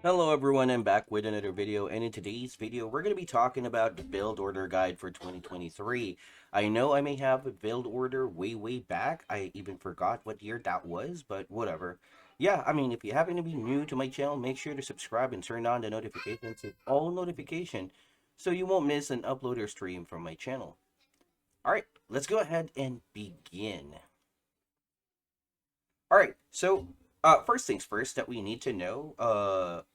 Hello everyone, I'm back with another video, and in today's video we're going to be talking about the build order guide for 2023. I know I may have a build order way back. I even forgot what year that was, but whatever. Yeah, if you happen to be new to my channel, make sure to subscribe and turn on the notifications to all notification so you won't miss an upload or stream from my channel. Alright, let's go ahead and begin. All right, so first things first that we need to know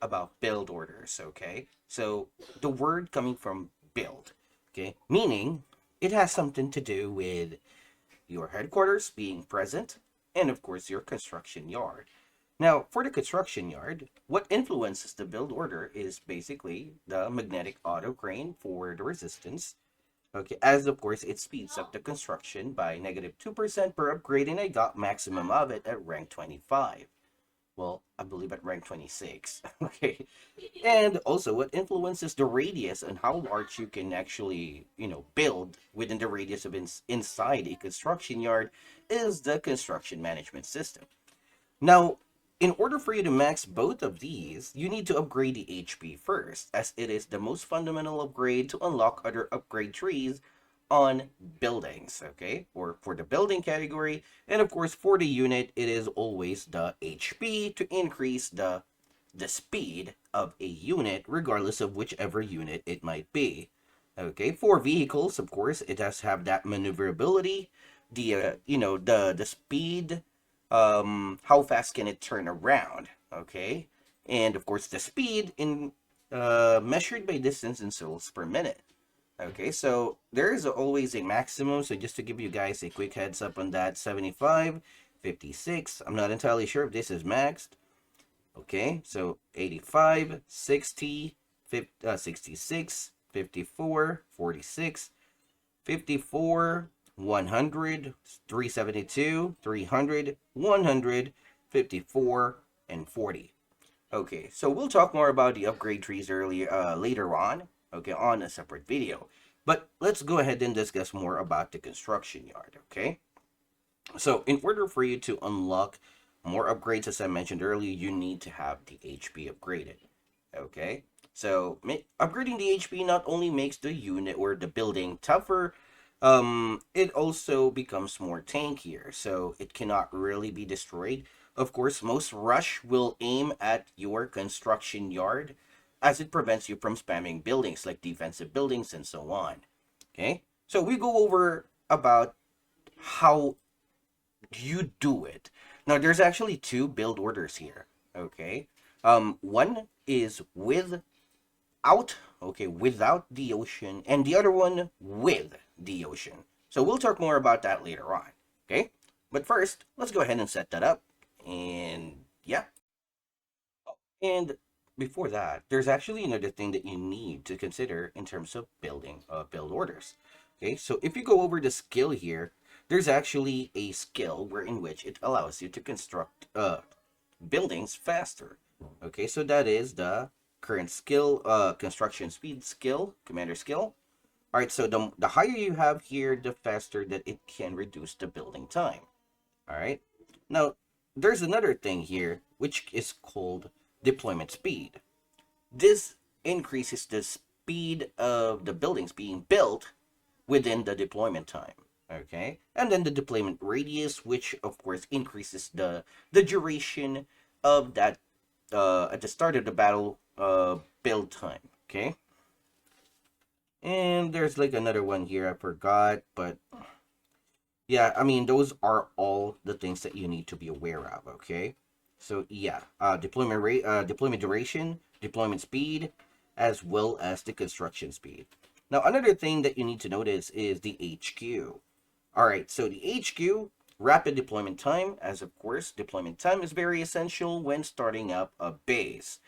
about build orders, okay? So the word coming from build, okay, meaning it has something to do with your headquarters being present and, of course, your construction yard. Now, for the construction yard, what influences the build order is basically the magnetic auto crane for the resistance. Okay, as of course it speeds up the construction by -2% per upgrade, and I got maximum of it at rank 25. Well, I believe at rank 26. Okay. And also what influences the radius and how large you can actually, build within the radius of inside a construction yard is the construction management system. Now, in order for you to max both of these, you need to upgrade the HP first, as it is the most fundamental upgrade to unlock other upgrade trees on buildings, okay? Or for the building category, and of course for the unit, it is always the HP to increase the speed of a unit, regardless of whichever unit it might be. Okay, for vehicles, of course, it does have that maneuverability, the speed, how fast can it turn around, okay, and of course the speed in measured by distance in souls per minute. Okay, so there is always a maximum. So just to give you guys a quick heads up on that, 75, 56. I'm not entirely sure if this is maxed. Okay, so 85, 60, 66, 54, 46, 54, 100, 372, 300, 100, 54, and 40. Okay, so we'll talk more about the upgrade trees later on, okay, on a separate video. But let's go ahead and discuss more about the construction yard, okay? So in order for you to unlock more upgrades, as I mentioned earlier, you need to have the HP upgraded, okay? So upgrading the HP not only makes the unit or the building tougher, it also becomes more tankier, so it cannot really be destroyed. Of course, most rush will aim at your construction yard, as it prevents you from spamming buildings like defensive buildings and so on. Okay, so we go over about how you do it. Now, there's actually two build orders here. Okay, one is without the ocean, and the other one with the ocean. So we'll talk more about that later on. Okay, but first, let's go ahead and set that up. And yeah, and before that, there's actually another thing that you need to consider in terms of building build orders. Okay, so if you go over the skill here, there's actually a skill where in which it allows you to construct buildings faster. Okay, so that is the current skill, construction speed skill, commander skill. All right, so the higher you have here, the faster that it can reduce the building time. All right, now there's another thing here which is called deployment speed. This increases the speed of the buildings being built within the deployment time. Okay, and then the deployment radius, which of course increases the duration of that at the start of the battle build time. Okay, and there's like another one here I forgot, but yeah, those are all the things that you need to be aware of. Okay, so yeah, deployment rate, deployment duration, deployment speed, as well as the construction speed. Now, another thing that you need to notice is the HQ. All right, so the HQ, rapid deployment time, as of course, deployment time is very essential when starting up a base,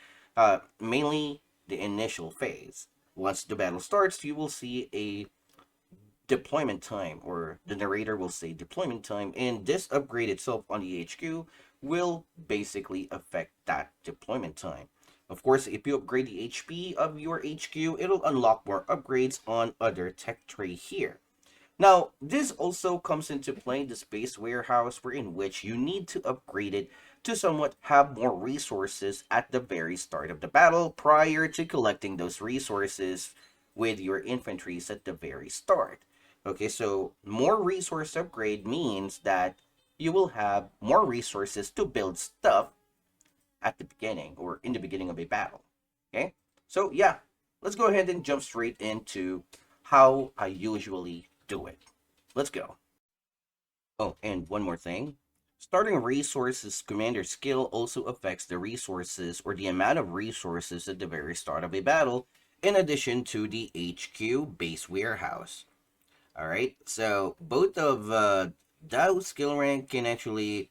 mainly the initial phase. Once the battle starts, you will see a deployment time, or the narrator will say deployment time, and this upgrade itself on the HQ will basically affect that deployment time. Of course, if you upgrade the HP of your HQ, it'll unlock more upgrades on other tech tree here. Now, this also comes into play in the space warehouse, where in which you need to upgrade it to somewhat have more resources at the very start of the battle prior to collecting those resources with your infantries at the very start. Okay, so more resource upgrade means that you will have more resources to build stuff at the beginning or in the beginning of a battle. Okay, so yeah, let's go ahead and jump straight into how I usually do it. Let's go. Oh, and one more thing. Starting resources commander skill also affects the resources or the amount of resources at the very start of a battle, in addition to the HQ base warehouse. All right, so both of those skill rank can actually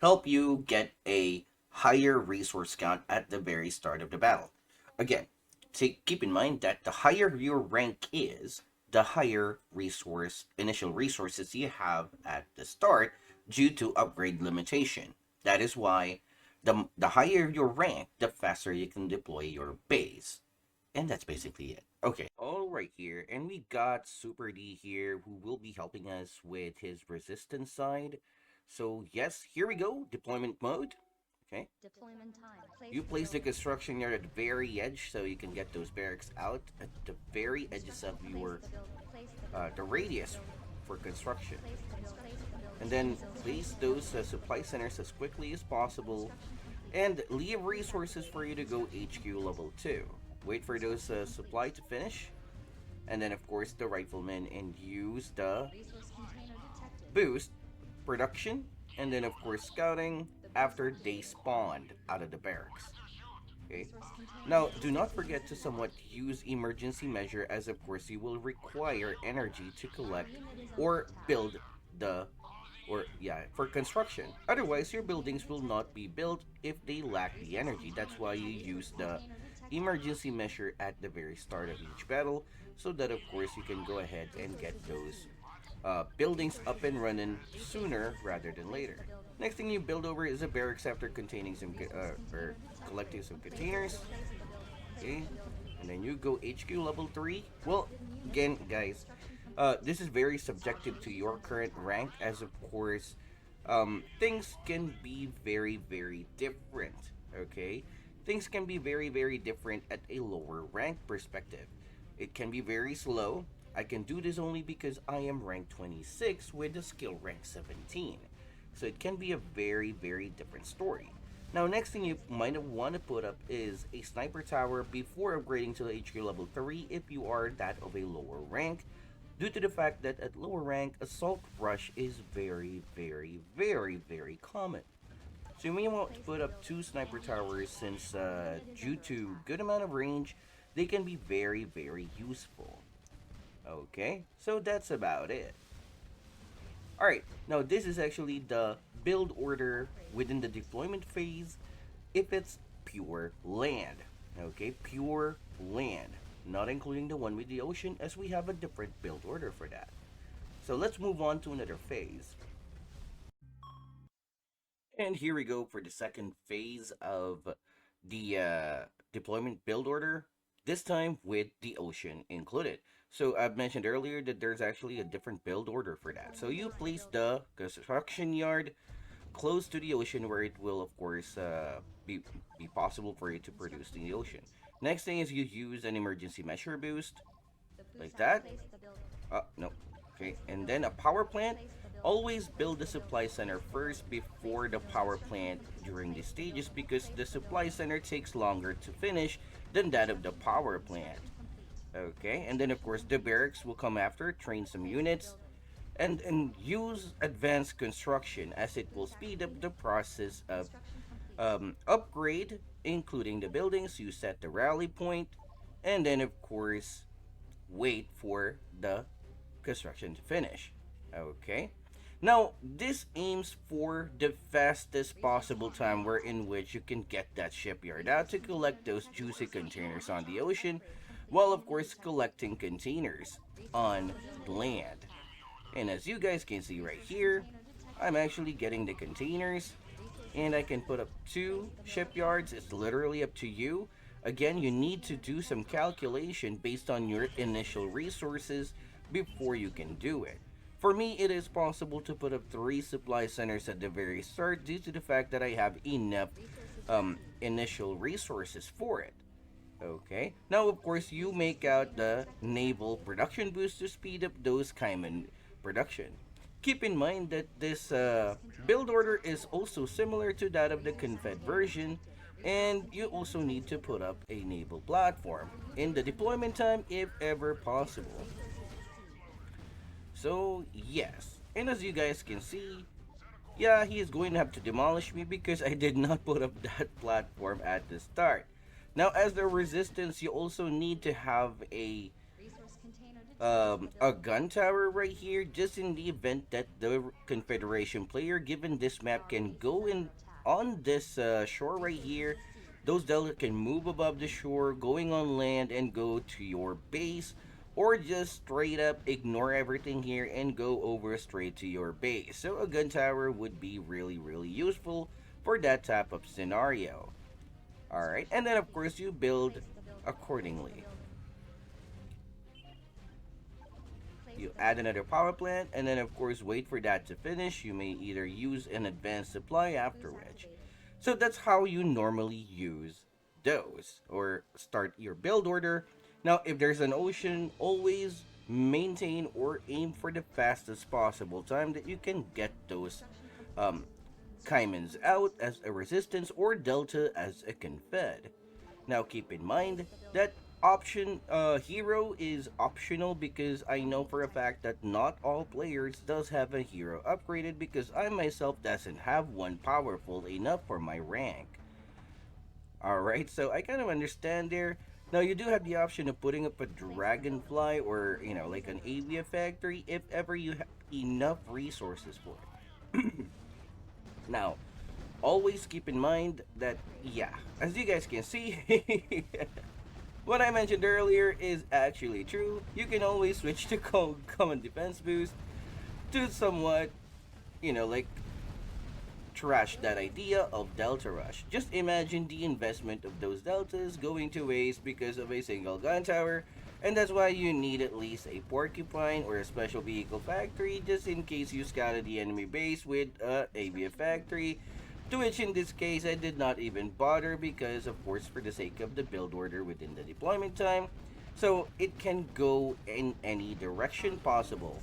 help you get a higher resource count at the very start of the battle. Again, keep in mind that the higher your rank is, the higher initial resources you have at the start due to upgrade limitation. That is why the higher your rank, the faster you can deploy your base. And that's basically it. Okay. All right here. And we got Super D here who will be helping us with his resistance side. So yes, here we go. Deployment mode. Okay. You place the construction yard at the very edge so you can get those barracks out at the very edges of your the radius for construction. And then place those supply centers as quickly as possible and leave resources for you to go HQ level 2. Wait for those supply to finish, and then of course the rifleman, and use the boost production, and then of course scouting after they spawned out of the barracks. Okay. Now, do not forget to somewhat use emergency measure, as of course you will require energy to collect or build the or yeah, for construction. Otherwise, your buildings will not be built if they lack the energy. That's why you use the emergency measure at the very start of each battle, so that of course you can go ahead and get those buildings up and running sooner rather than later. Next thing you build over is a barracks after containing some or collecting some containers. Okay, and then you go HQ level 3. Well, again, guys, this is very subjective to your current rank, as of course, things can be very, very different. Okay, things can be very, very different at a lower rank perspective. It can be very slow. I can do this only because I am rank 26 with a skill rank 17. So it can be a very, very different story. Now, next thing you might want to put up is a sniper tower before upgrading to the HQ level 3 if you are that of a lower rank, due to the fact that at lower rank, assault rush is very, very, very, very common. So you may want to put up 2 sniper towers since due to good amount of range, they can be very, very useful. Okay, so that's about it. Alright, now this is actually the build order within the deployment phase if it's pure land. Okay, pure land. Not including the one with the ocean, as we have a different build order for that. So let's move on to another phase. And here we go for the second phase of the deployment build order, this time with the ocean included. So I've mentioned earlier that there's actually a different build order for that. So you place the construction yard close to the ocean, where it will of course be possible for you to produce in the ocean. Next thing is you use an emergency measure boost like that. No. Okay, and then a power plant. Always build the supply center first before the power plant during the stages, because the supply center takes longer to finish than that of the power plant. Okay, and then of course the barracks will come after, train some units, and use advanced construction, as it will speed up the process of upgrade, including the buildings. You set the rally point, and then of course wait for the construction to finish. Okay. Now, this aims for the fastest possible time where in which you can get that shipyard out to collect those juicy containers on the ocean, while of course collecting containers on land. And as you guys can see right here, I'm actually getting the containers, and I can put up 2 shipyards. It's literally up to you. Again, you need to do some calculation based on your initial resources before you can do it. For me, it is possible to put up 3 supply centers at the very start due to the fact that I have enough initial resources for it. Okay. Now, of course, you make out the naval production boost to speed up those Cayman production. Keep in mind that this build order is also similar to that of the Confed version, and you also need to put up a naval platform in the deployment time if ever possible. So, yes. And as you guys can see, yeah, he is going to have to demolish me because I did not put up that platform at the start. Now, as the resistance, you also need to have a gun tower right here, just in the event that the Confederation player, given this map, can go in on this shore right here. Those Delta can move above the shore, going on land, and go to your base, or just straight up ignore everything here and go over straight to your base. So a gun tower would be really, really useful for that type of scenario. Alright, and then of course you build accordingly. You add another power plant, and then of course wait for that to finish. You may either use an advanced supply after which. So that's how you normally use those, or start your build order. Now, if there's an ocean, always maintain or aim for the fastest possible time that you can get those um, Caimans out as a resistance or Delta as a confed. Now keep in mind that option hero is optional because I know for a fact that not all players does have a hero upgraded because I myself doesn't have one powerful enough for my rank. Alright, so I kind of understand there. Now you do have the option of putting up a dragonfly or like an aviation factory if ever you have enough resources for it. Now, always keep in mind that, yeah, as you guys can see, what I mentioned earlier is actually true. You can always switch to common defense boost to somewhat, like trash that idea of Delta Rush. Just imagine the investment of those Deltas going to waste because of a single gun tower, and that's why you need at least a porcupine or a special vehicle factory just in case you scouted the enemy base with a AVF factory. To which in this case I did not even bother because of course for the sake of the build order within the deployment time. So it can go in any direction possible.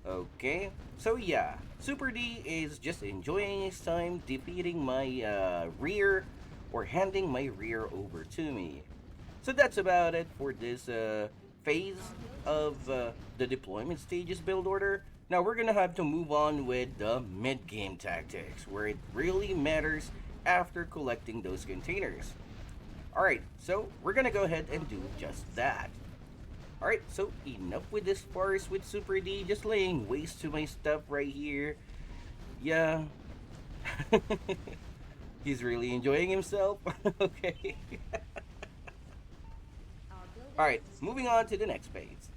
Okay, so yeah, Super D is just enjoying his time defeating my rear or handing my rear over to me. So that's about it for this phase of the deployment stages build order. Now we're gonna have to move on with the mid-game tactics, where it really matters after collecting those containers. Alright, so we're gonna go ahead and do just that. Alright, so enough with this farce with Super D, just laying waste to my stuff right here. Yeah. He's really enjoying himself. Okay. Alright, moving on to the next phase.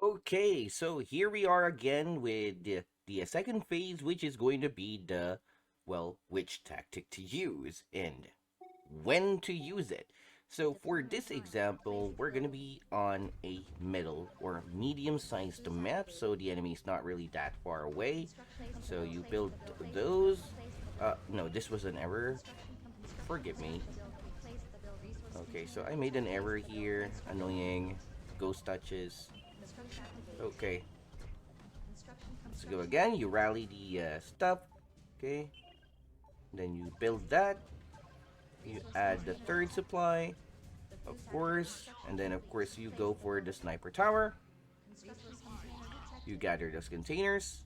Okay, so here we are again with the second phase, which is going to be the, well, which tactic to use and when to use it. So for this example, we're going to be on a middle or medium-sized map, so the enemy is not really that far away. So you build those. No, this was an error. Forgive me. Okay, so I made an error here. Annoying. Ghost touches. Okay. Let's go again. You rally the stuff. Okay. Then you build that. You add the third supply. Of course. And then, of course, you go for the sniper tower. You gather those containers.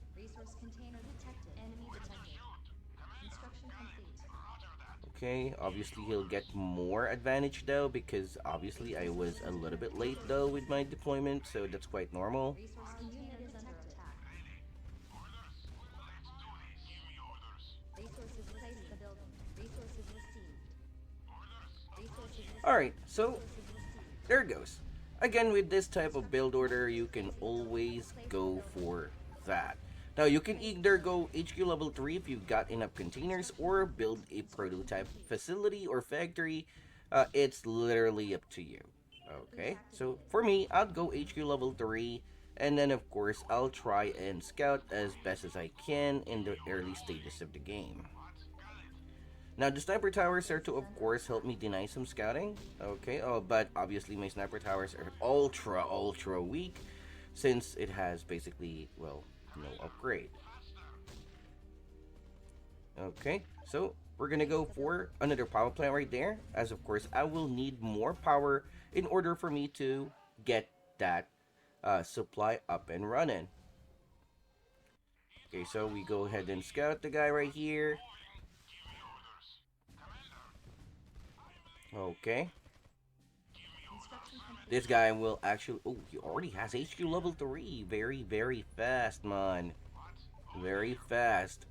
Okay, obviously he'll get more advantage though because obviously I was a little bit late though with my deployment, so that's quite normal. Alright, so there it goes. Again, with this type of build order, you can always go for that. Now, you can either go HQ level 3 if you've got enough containers, or build a prototype facility or factory. It's literally up to you. Okay, so for me, I'd go HQ level 3 And then, of course, I'll try and scout as best as I can in the early stages of the game. Now, the sniper towers are to, of course, help me deny some scouting. Okay, oh, but obviously my sniper towers are ultra weak since it has basically, well, no upgrade. Okay, so we're gonna go for another power plant right there, as of course I will need more power in order for me to get that supply up and running. Okay, so we go ahead and scout the guy right here. Okay, this guy will actually. Oh, he already has HQ level 3. Very fast, man. Very fast.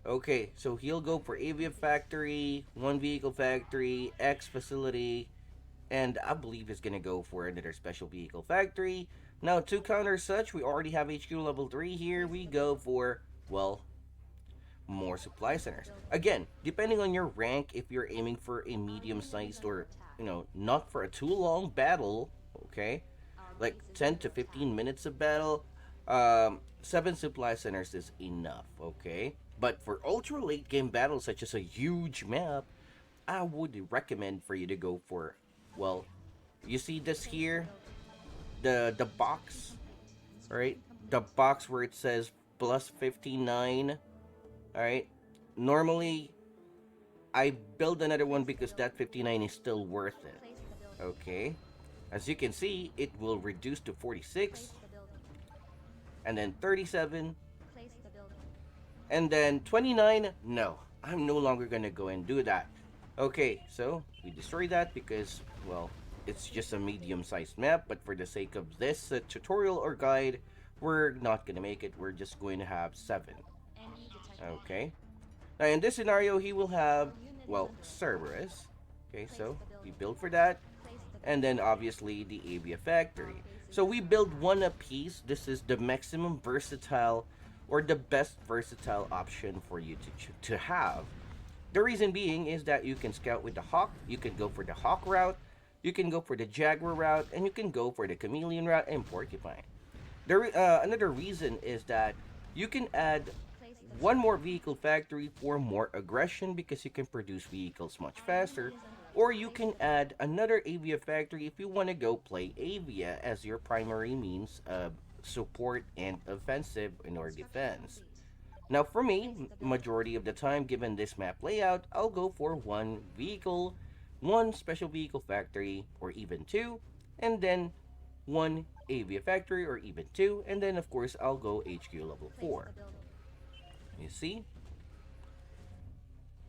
Okay, so he'll go for Avia Factory, One Vehicle Factory, X Facility, and I believe he's gonna go for another Special Vehicle Factory. Now, to counter such, we already have HQ level 3 here. We go for, well, more supply centers. Again, depending on your rank, if you're aiming for a medium sized or, not for a too long battle, okay, like 10 to 15 minutes of battle, 7 supply centers is enough, okay? But for ultra late game battles, such as a huge map, I would recommend for you to go for, well, you see this here, the box, right? The box where it says plus 59, all right? Normally, I build another one because that 59 is still worth it. Okay. As you can see, it will reduce to 46, and then 37, and then 29. No, I'm no longer gonna go and do that. Okay, so we destroy that because, well, it's just a medium-sized map, but for the sake of this tutorial or guide, we're not gonna make it. We're just going to have 7. Okay. Now in this scenario, he will have, well, Cerberus. Okay, so we build for that. And then obviously the Avia Factory. So we build one a piece. This is the maximum versatile or the best versatile option for you to have. The reason being is that you can scout with the Hawk, you can go for the Hawk route, you can go for the Jaguar route, and you can go for the Chameleon route and Porcupine. Another reason is that you can add one more vehicle factory for more aggression because you can produce vehicles much faster, or you can add another Avia factory if you want to go play Avia as your primary means of support and offensive in our defense. Now for me, majority of the time given this map layout, I'll go for one vehicle, one special vehicle factory, or even two, and then one Avia factory or even two, and then of course I'll go HQ level 4. You see?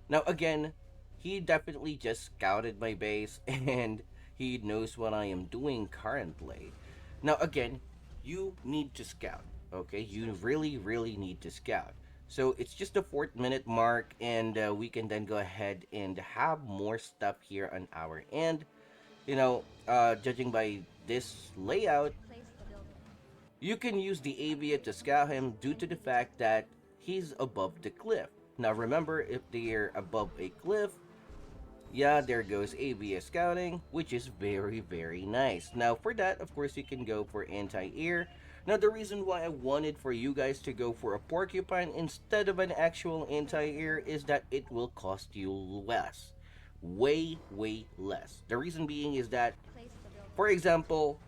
Now again, he definitely just scouted my base and he knows what I am doing currently. Now again, you need to scout. Okay, you really need to scout. So it's just the 4th minute mark, and we can then go ahead and have more stuff here on our end. Judging by this layout, you can use the Avia to scout him due to the fact that he's above the cliff. Now remember, if they're above a cliff, yeah, there goes AVS scouting, which is very nice. Now for that, of course, you can go for anti-air. Now the reason why I wanted for you guys to go for a porcupine instead of an actual anti-air is that it will cost you less. Way less. The reason being is that, for example,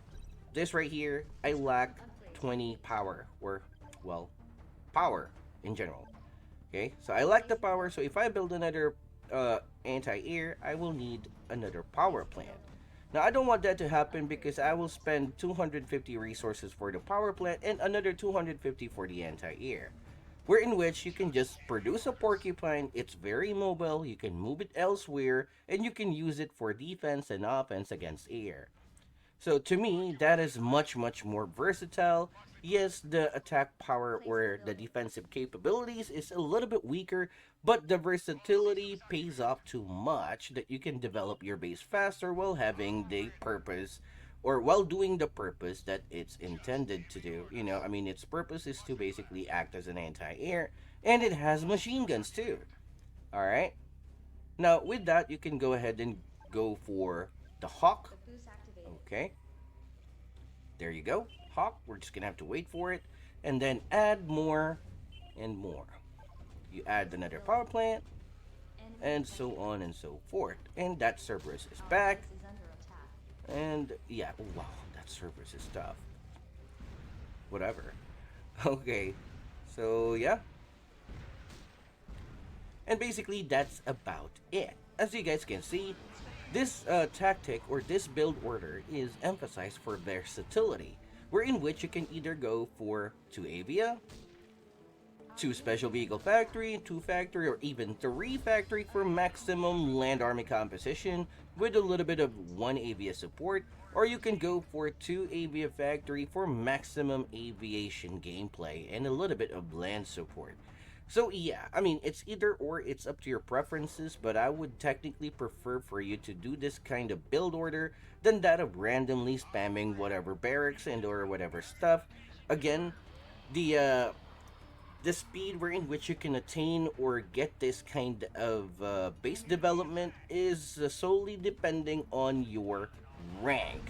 this right here, I lack 20 power, or, well, power in general. Okay, so I lack the power, so if I build another anti-air, I will need another power plant. Now I don't want that to happen because I will spend 250 resources for the power plant and another 250 for the anti-air. Where in which you can just produce a porcupine, it's very mobile, you can move it elsewhere, and you can use it for defense and offense against air. So to me, that is much more versatile. Yes, the attack power or the defensive capabilities is a little bit weaker, but the versatility pays off too much that you can develop your base faster while having the purpose or while doing the purpose that it's intended to do. Its purpose is to basically act as an anti-air, and it has machine guns too. All right. Now, with that, you can go ahead and go for the Hawk. Okay, there you go. hawk. We're just gonna have to wait for it, and then add more and more. You add another power plant, and so on and so forth. And that Cerberus is back. And yeah, oh, wow, that Cerberus is tough. Whatever. Okay, so yeah, and basically that's about it. As you guys can see, this tactic or this build order is emphasized for versatility, wherein which you can either go for 2 Avia, 2 Special Vehicle Factory, 2 Factory, or even 3 Factory for maximum land army composition with a little bit of 1 Avia support, or you can go for 2 Avia Factory for maximum aviation gameplay and a little bit of land support. So yeah, I mean, it's either or, it's up to your preferences, but I would technically prefer for you to do this kind of build order than that of randomly spamming whatever barracks and or whatever stuff. Again, the speed wherein which you can attain or get this kind of base development is solely depending on your rank.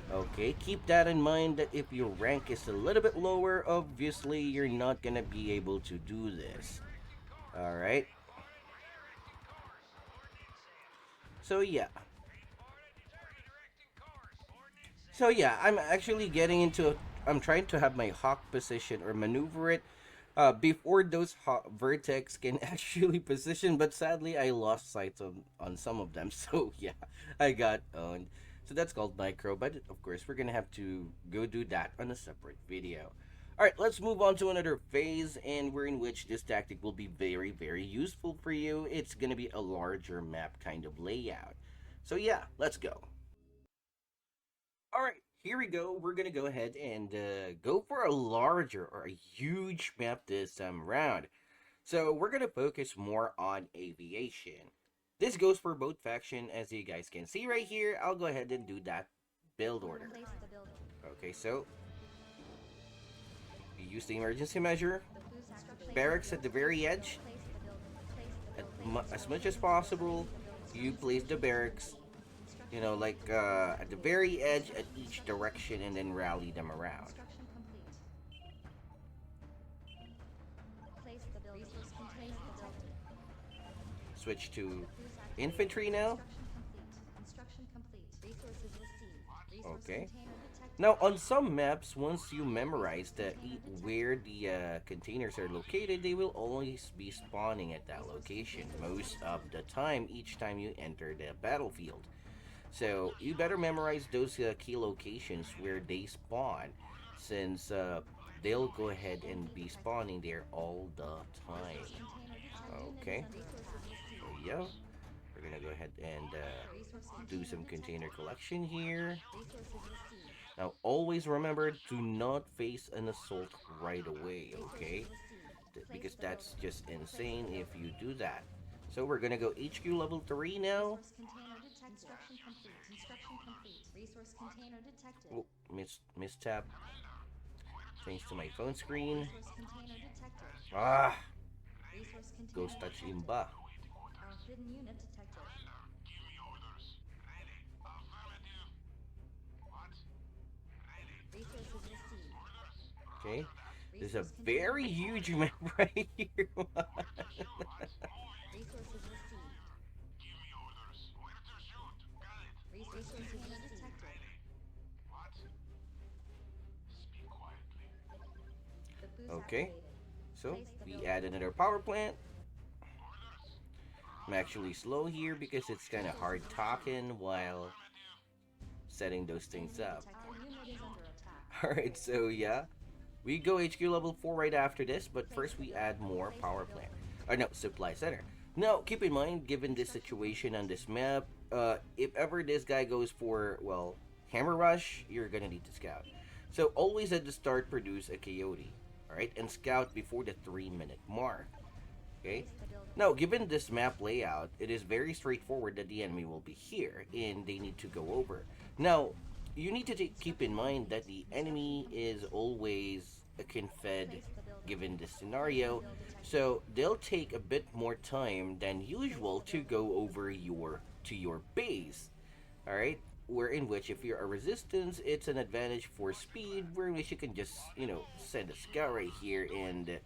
Okay, keep that in mind that if your rank is a little bit lower, obviously you're not gonna be able to do this. Alright, so yeah. So yeah, I'm actually getting into. I'm trying to have my hawk position or maneuver it before those vertex can actually position. But sadly, I lost sight on some of them. So yeah, I got owned. So that's called micro. But of course, we're gonna have to go do that on a separate video. All right, let's move on to another phase, and we're in which this tactic will be very, very useful for you. It's gonna be a larger map kind of layout. So yeah, let's go. All right, here we go. We're gonna go ahead and go for a larger or a huge map this time around. So we're gonna focus more on aviation. This goes for both faction, as you guys can see right here. I'll go ahead and do that build order. Okay, so you use the emergency measure, barracks at the very edge, as much as possible. You place the barracks, you know, like at the very edge at each direction and then rally them around. Switch to infantry now. Okay. Now, on some maps, once you memorize where the containers are located, they will always be spawning at that location most of the time each time you enter the battlefield. So you better memorize those key locations where they spawn, since they'll go ahead and be spawning there all the time. Okay, so yeah, we're gonna go ahead and do some container collection here. Now, always remember, do not face an assault right away, okay? Because that's just insane if you do that. So we're gonna go HQ level 3 now. Oh, mistap. Change to my phone screen. Ah! Ghost touch imba. Okay. There's a very huge map right here. Okay. So we add another power plant. I'm actually slow here because it's kind of hard talking while setting those things up. Alright, so yeah. We go HQ level 4 right after this, but first we add more power plant. Or no, supply center. Now, keep in mind, given this situation on this map, if ever this guy goes for, well, hammer rush, you're gonna need to scout. So always at the start produce a coyote, alright, and scout before the 3-minute mark. Okay. Now, given this map layout, it is very straightforward that the enemy will be here and they need to go over. Now, you need to keep in mind that the enemy is always a confed given this scenario, so they'll take a bit more time than usual to go over your base. All right. where in which if you're a resistance, it's an advantage for speed, where in which you can just, send a scout right here and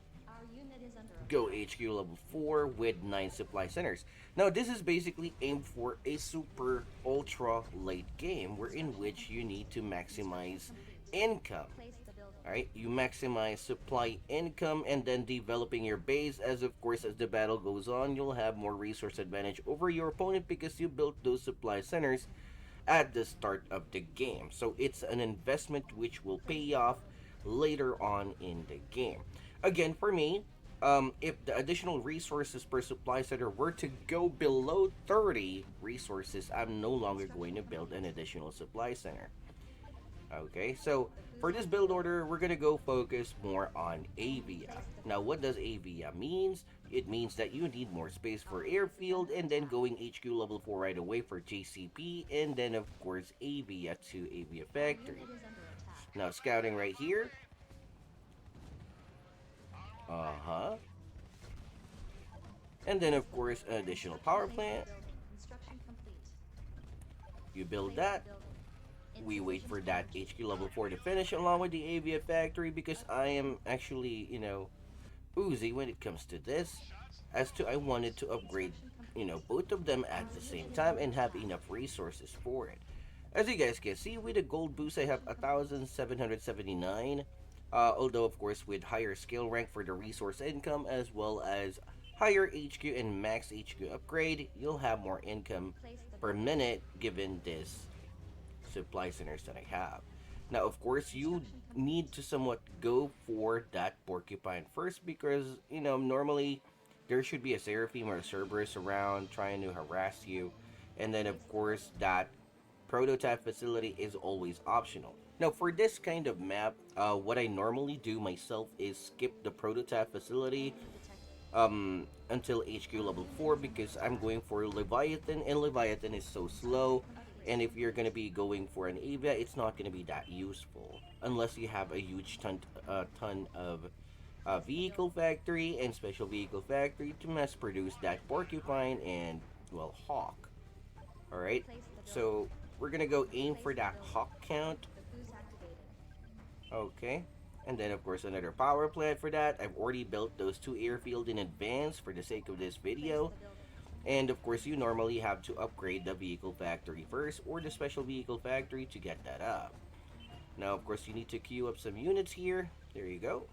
go HQ level 4 with 9 supply centers. Now, this is basically aimed for a super ultra late game, where in which you need to maximize income. Alright, you maximize supply income and then developing your base, as of course as the battle goes on, you'll have more resource advantage over your opponent because you built those supply centers at the start of the game. So it's an investment which will pay off later on in the game. Again, for me, if the additional resources per supply center were to go below 30 resources, I'm no longer going to build an additional supply center. Okay, so for this build order, we're gonna go focus more on avia. Now, what does avia means? It means that you need more space for airfield, and then going HQ level 4 right away for JCP, and then of course avia to avia factory. Now, scouting right here. Uh-huh. And then of course an additional power plant. You build that. We wait for that HQ level 4 to finish along with the avia factory, because I am actually, oozy when it comes to this. As to I wanted to upgrade, both of them at the same time and have enough resources for it. As you guys can see, with the gold boost, I have 1,779. Although, of course, with higher skill rank for the resource income, as well as higher HQ and max HQ upgrade, you'll have more income per minute given this supply centers that I have. Now, of course, you need to somewhat go for that porcupine first, because, normally there should be a Seraphim or a Cerberus around trying to harass you. And then, of course, that prototype facility is always optional. Now, for this kind of map, what I normally do myself is skip the prototype facility until HQ level 4, because I'm going for Leviathan, and Leviathan is so slow, and if you're going to be going for an Avia, it's not going to be that useful unless you have a huge ton of vehicle factory and special vehicle factory to mass produce that porcupine and, well, hawk. Alright, so we're going to go aim for that hawk count. Okay. And then, of course, another power plant for that. I've already built those 2 airfield in advance for the sake of this video. And, of course, you normally have to upgrade the vehicle factory first or the special vehicle factory to get that up. Now, of course, you need to queue up some units here. There you go.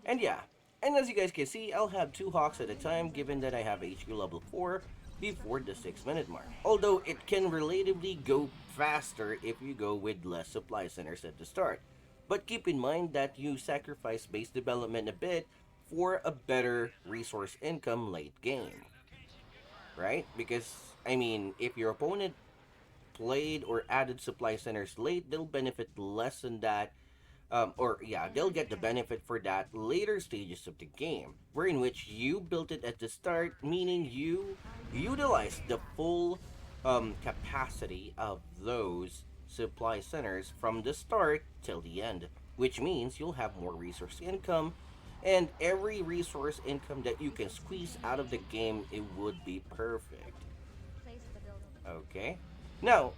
And yeah, and as you guys can see, I'll have 2 hawks at a time, given that I have HQ level 4 before the 6-minute mark. Although it can relatively go faster if you go with less supply centers at the start. But keep in mind that you sacrifice base development a bit for a better resource income late game. Right? Because, I mean, if your opponent played or added supply centers late, they'll benefit less than that, they'll get the benefit for that later stages of the game, where in which you built it at the start, meaning you utilize the full capacity of those supply centers from the start till the end, which means you'll have more resource income, and every resource income that you can squeeze out of the game, it would be perfect. Okay. Now,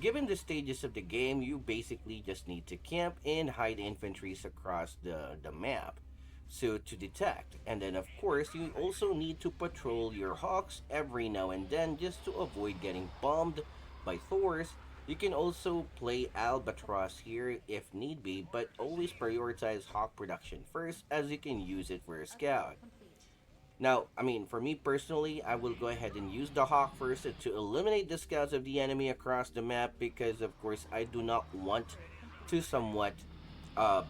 given the stages of the game, you basically just need to camp and hide infantries across the map so to detect. And then, of course, you also need to patrol your hawks every now and then just to avoid getting bombed by Thors. You can also play Albatross here if need be, but always prioritize hawk production first, as you can use it for a scout. Now, I mean, for me personally, I will go ahead and use the hawk first to eliminate the scouts of the enemy across the map, because of course I do not want to somewhat, uh,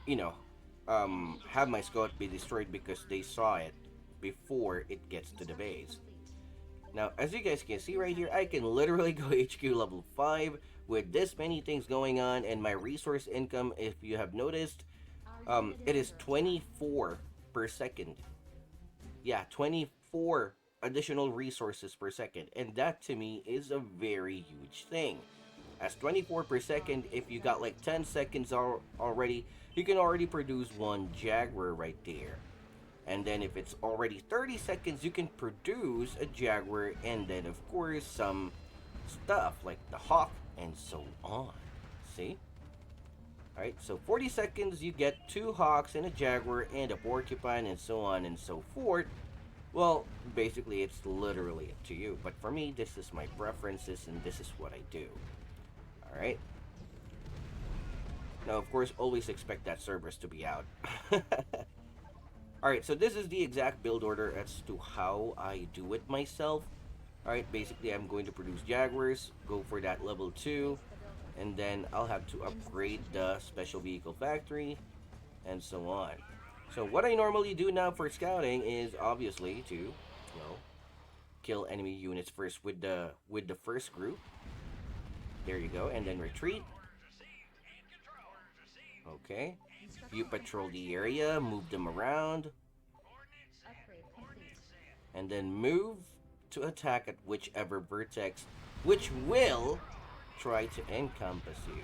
you know, have my scout be destroyed because they saw it before it gets to the base. Now, as you guys can see right here, I can literally go HQ level 5 with this many things going on, and my resource income, if you have noticed, it is 24 per second. Yeah, 24 additional resources per second, and that to me is a very huge thing. As 24 per second, if you got like 10 seconds already, you can already produce one Jaguar right there. And then if it's already 30 seconds, you can produce a Jaguar and then of course some stuff like the Hawk and so on. See? Alright, so 40 seconds you get 2 Hawks and a Jaguar and a Porcupine and so on and so forth. Well, basically it's literally up to you. But for me, this is my preferences and this is what I do. Alright? Now, of course, always expect that Cerberus to be out. Alright, so this is the exact build order as to how I do it myself. Alright, basically I'm going to produce Jaguars, go for that level 2, and then I'll have to upgrade the Special Vehicle Factory, and so on. So what I normally do now for scouting is obviously to, you know, kill enemy units first with the first group. There you go, and then retreat. Okay. You patrol the area, move them around, and then move to attack at whichever vertex, which will try to encompass you.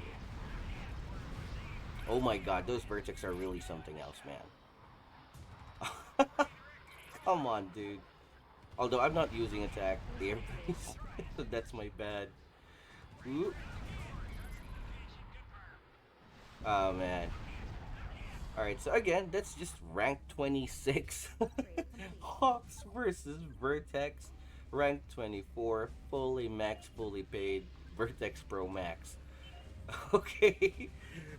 Oh my god, those vertex are really something else, man. Come on, dude. Although I'm not using attack airbase, so that's my bad. Ooh. Oh man. Alright, so again, that's just rank 26. Hawks versus Vertex. Rank 24. Fully max, fully paid. Vertex Pro Max. Okay.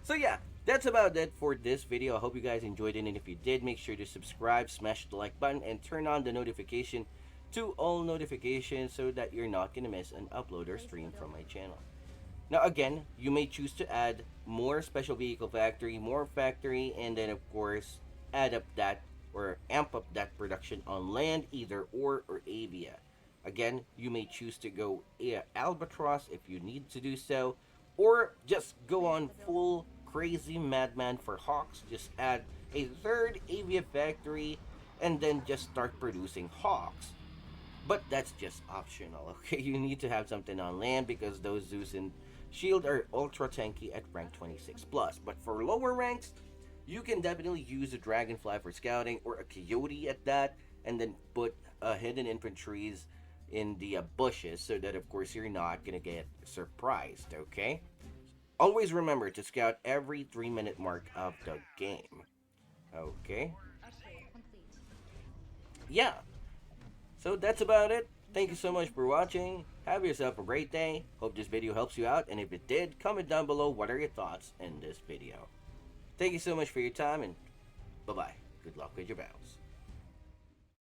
So yeah, that's about it for this video. I hope you guys enjoyed it. And if you did, make sure to subscribe, smash the like button, and turn on the notification to all notifications so that you're not going to miss an upload or stream from my channel. Now again, you may choose to add more Special Vehicle Factory, more factory, and then of course add up that or amp up that production on land, either or Avia. Again, you may choose to go Albatross if you need to do so, or just go on full crazy madman for Hawks. Just add a third Avia factory and then just start producing Hawks. But that's just optional, okay? You need to have something on land because those Zeus and Shield are ultra tanky at rank 26 plus. But for lower ranks, you can definitely use a Dragonfly for scouting or a Coyote at that, and then put hidden infantries in the bushes so that of course you're not gonna get surprised, okay? Always remember to scout every 3-minute mark of the game. Okay? Yeah. So that's about it. Thank you so much for watching. Have yourself a great day. Hope this video helps you out, and if it did, comment down below what are your thoughts in this video. Thank you so much for your time, and bye-bye. Good luck with your battles.